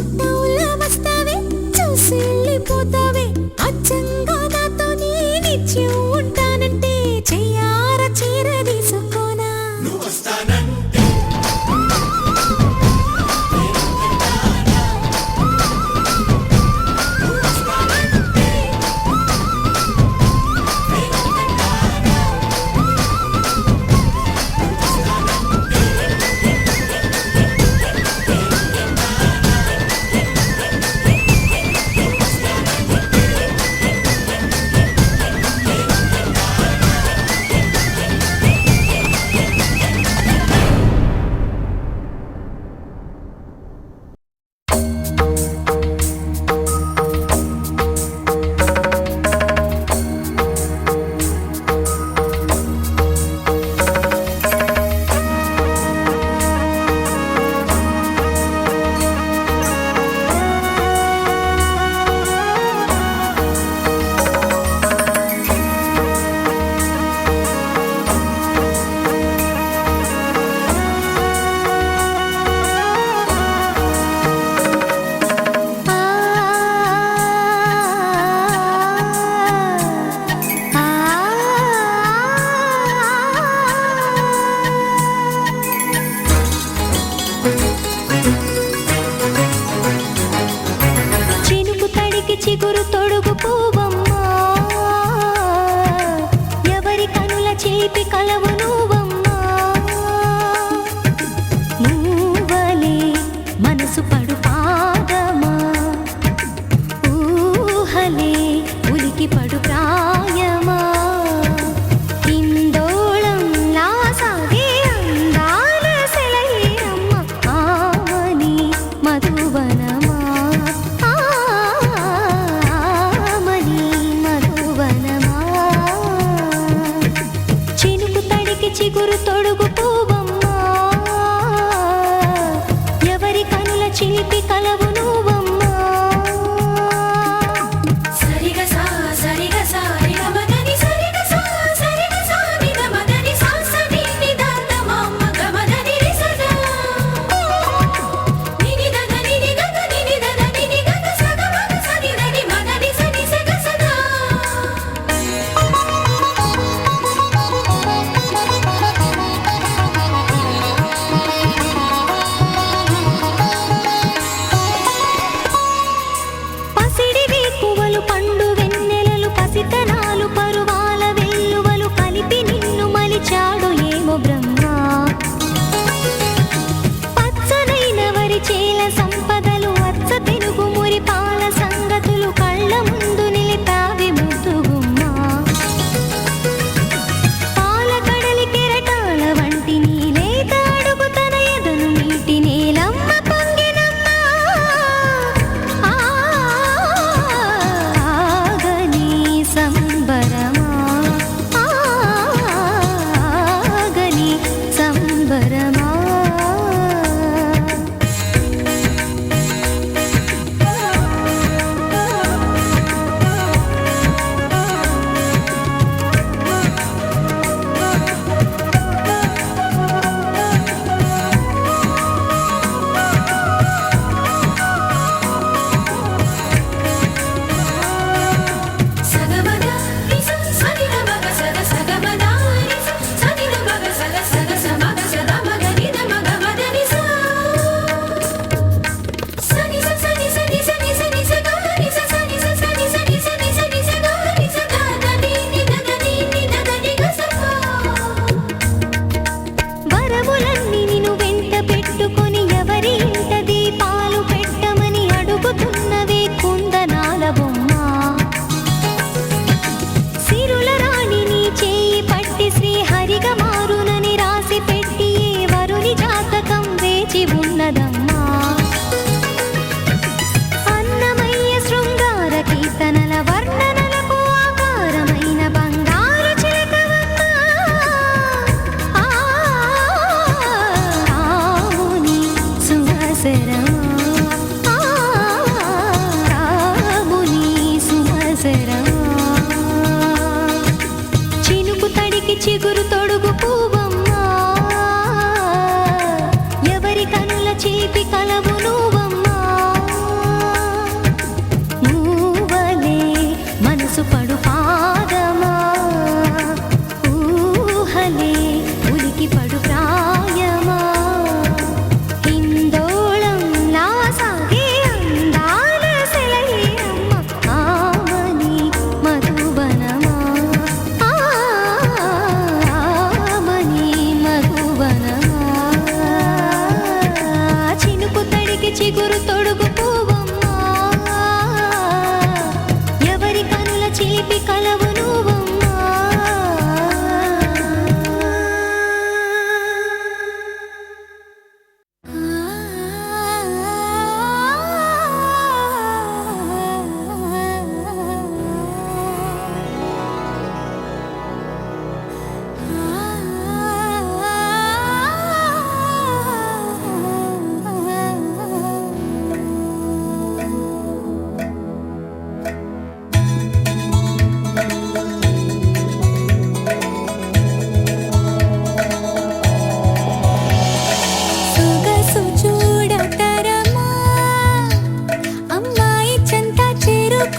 చుట్టవులా వస్తావే చూసి వెళ్ళిపోతావే అచ్చంగా నాతో నీ నిత్యం ఉంటానంటే చెయ్యార చీర తీసుకోనా నువ్వు వస్తానంటే చిగురు తొడుగు పూవమ్మా ఎవరి కనుల చేపి కలవు నువ్వమ్మా నువ్వలే మనసు పడు పాదమా ఊహలే ఉలికి పడు ప్రాయమా ఇందోళం లా సాగే అందాల సెలయేరమ్మ ఆమని మధువనమా చిగురు తొడుగు పూవమ్మా ఎవరి కనుల చిలిపి కలవు నువ్వమ్మా సరిగ సా సరిగ సా రిగ మదని సరిగ సా సరిగ సా నిద మదని సా సని నిదాత మమ్మ గమదని రిసదా నిని దద నిని గద నిని దద నిని గద సగ మగ సని దని మదని సని సగ సదా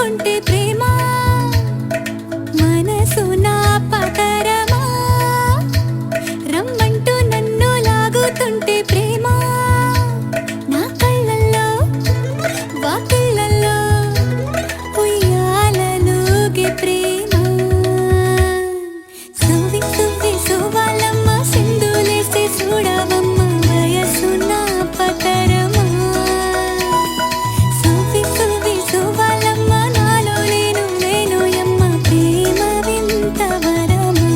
చేరుకుంటే ప్రేమ మనసు నా పతరమా రమ్మంటూ నన్ను లాగుతుంటే ప్రేమ నా కళ్ళల్లో వాకిళ్ళల్లో ఉయ్యాలలుగే ప్రేమ సువి సువి సువాలమ్మ సింధులేసి చూడవమ్మ వయసు నా పతరమా సువి సువి సువాలమ్మ నాలో లేను లేను యమ్మ ప్రేమ వింత వరమా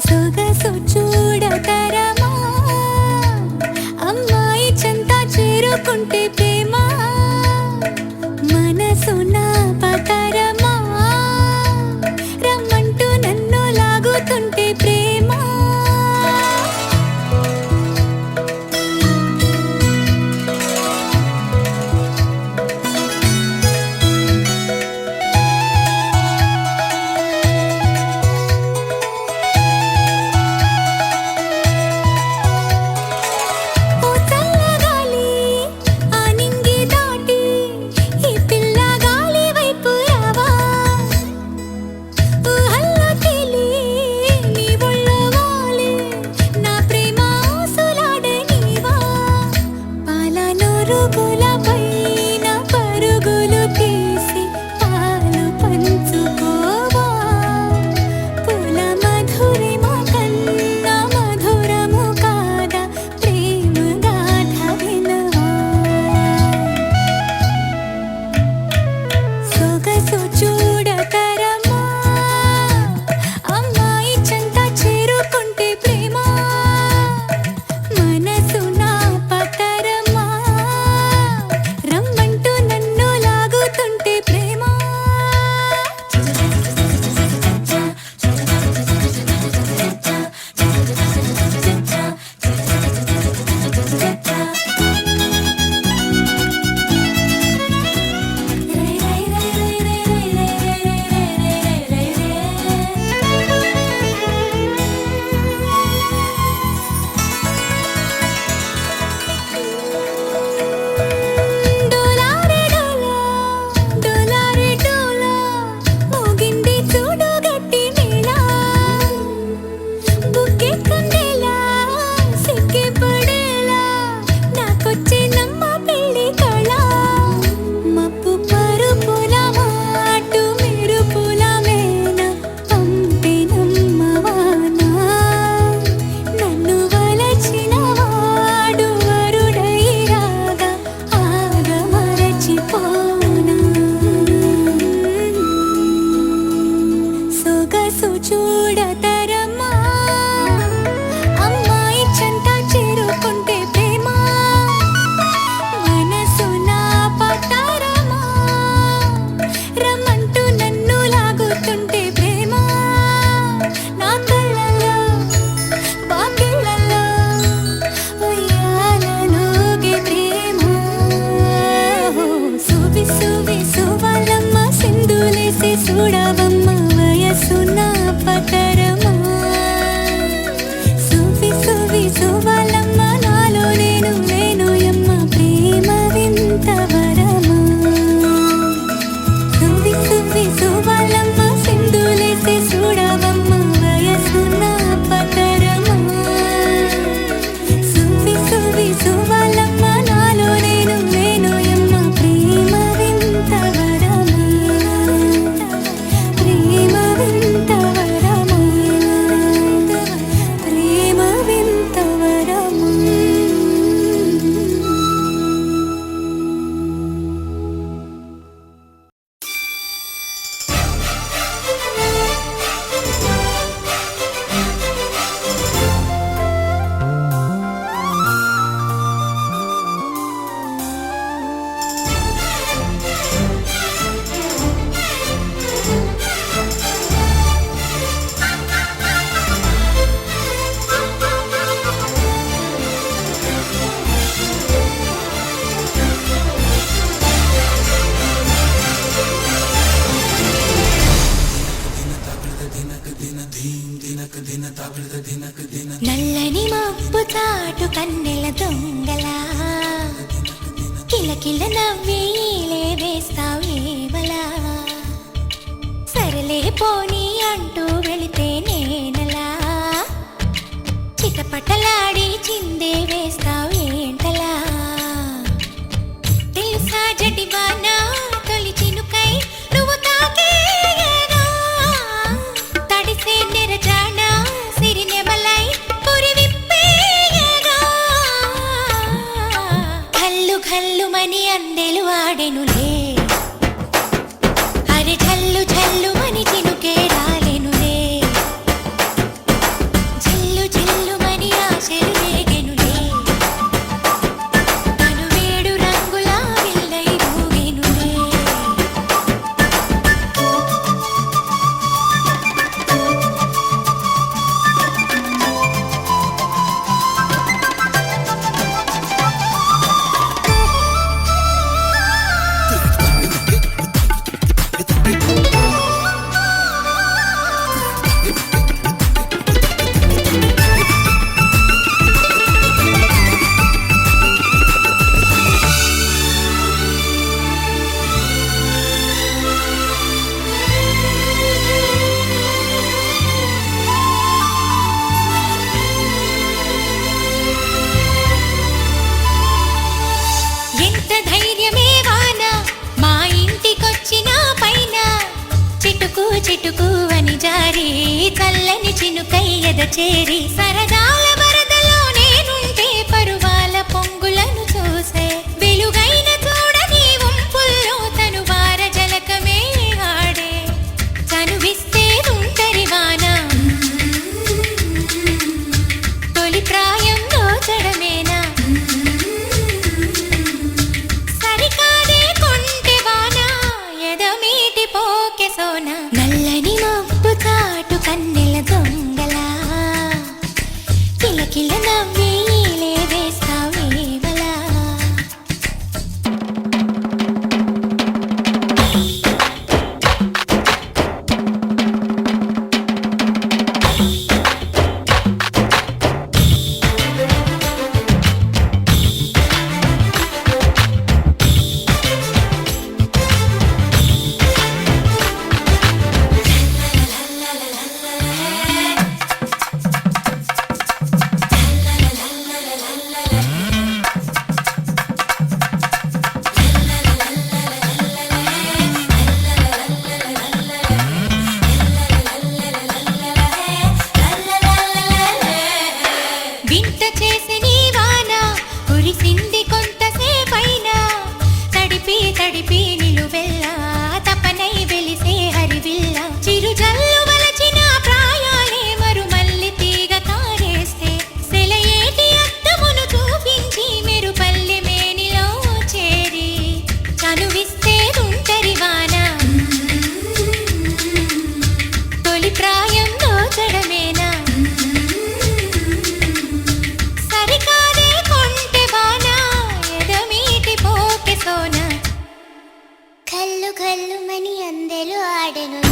సొగసు చూడతరమా అమ్మాయి చెంత చేరుకుంటే ప్రేమ మనసు నా పతరమా రమ్మంటూ నన్ను లాగుతుంటే ప్రేమ ఓ చల్లగాలి ఆ నింగి దాటి ఈ పిల్ల గాలి వైపు రావా ఊహల్లో తేలి నీ ఒళ్ళో వాలి నా ప్రేమ ఆసులాడనీవా పాల నొరుగుల పైన పరుగులు తీసి పాలు పంచుకోవా పూల మధురిమ కన్నా మధురము కాదా ప్రేమ గాథ వినవా సొగసు చూడతరమా అమ్మాయి చెంత చేరుకుంటే ప్రేమ మనసు నా పతరమా రమ్మంటూ నన్ను లాగుతుంటే ప్రేమ డోలారే డోలా డోలారే డోలా మోగింది చూడు గట్టి మేళ బుక్కే కందేలా సిక్కి పడేలా నాకొచ్చే నమ్మ పెళ్లి కళ మప్పు పరుపుల మాటు మెరుపుల మేన పంపినమ్మవానా నన్ను వలచిన వాడు వరుడై రాగా ఆగమరచిపోనా సొగసు చూడతరమా అమ్మాయి చెంత చేరుకుంటే ప్రేమ మనసు నా పతరమా రమ్మంటూ నన్ను లాగుతుంటే ప్రేమ నా కళ్ళల్లో వాకిళ్ళల్లో ఉయ్యాలలుగే ప్రేమ సువి సువి సువాలమ్మ సింధులేసి చూడవమ్మ వయసు నా పతరమా సువి సువి సువాలమ్మ నాలో లేను లేను యమ్మ ప్రేమ వింత వరమా సువి సువి సువాలమ్మ సింధులేసి చూడవమ్మ వయసు నా పతరమా సువి సువి సువాలమ్మ నాలో లేను లేను యమ్మ ప్రేమ వింత వరమా ప్రేమ వింత వరమా ప్రేమ వింత వరమా నల్లని మబ్బు చాటు కన్నెల దొంగలా కిలకిల కిలకిల నవ్విలే వేస్తావేవలా సరలే పోనీ అంటూ వెళితే నేనలా చిటపటలాడి చిందే వేస్తావేంటలా తెలుసా జడివానా తొలి చినుకై నువ్వు తాకేయగా తడిసే నెరజానా సిరినెమలై పురి విప్పేయగా ఘల్లు ఘల్లుమని అందెలు ఆడెనులే అరే ఝల్లు ఝల్లుమని చినుకే రాలెనులే జిల్లు జిల్లుమని ఆశలు రేగెనులే తను వేడు రంగుల విల్లై ఊగెనులే ఎంత ధైర్యమే వాన మా ఇంటికొచ్చిన పైన చిటుకు చిటుకు అని జారి చల్లని చినుకై ఎద చేరి సరదాల వరదలో నేనుంటే పరువాల పొంగులను చూసే వెలుగైన చూడని వంపుల్లో తను వార జలకమే ఆడే చనువిస్తే తుంటరి వాన తొలి ప్రాయం దోచడమేనా సరికాదే కొంటె వాన ఎదమీటి పోకె సోన నల్లని మబ్బు చాటు కన్నెల దొంగలా కిలకిల నవ్విలే వేస్తావేవలా వింత చేసి నీ వాన కురిసింది కొంతసేపైనా తడిపి తడిపి నిలువెల్లా తపనై వెలిసే హరివిల్ల చిరు జల్లు వలచిన ప్రాయాలే మరుమల్లి తీగ కారేస్తే సెలయేటి అద్దమును చూపించి మెరుపల్లి మేనిలో చేరి చనువిస్తే తుంటరి వాన తొలి ప్రాయం దోచడమేనా సరికాదే కొంటె వాన ఎదమీటి పోకె సోన కల్లు కల్లుమని అందెలు ఆడెను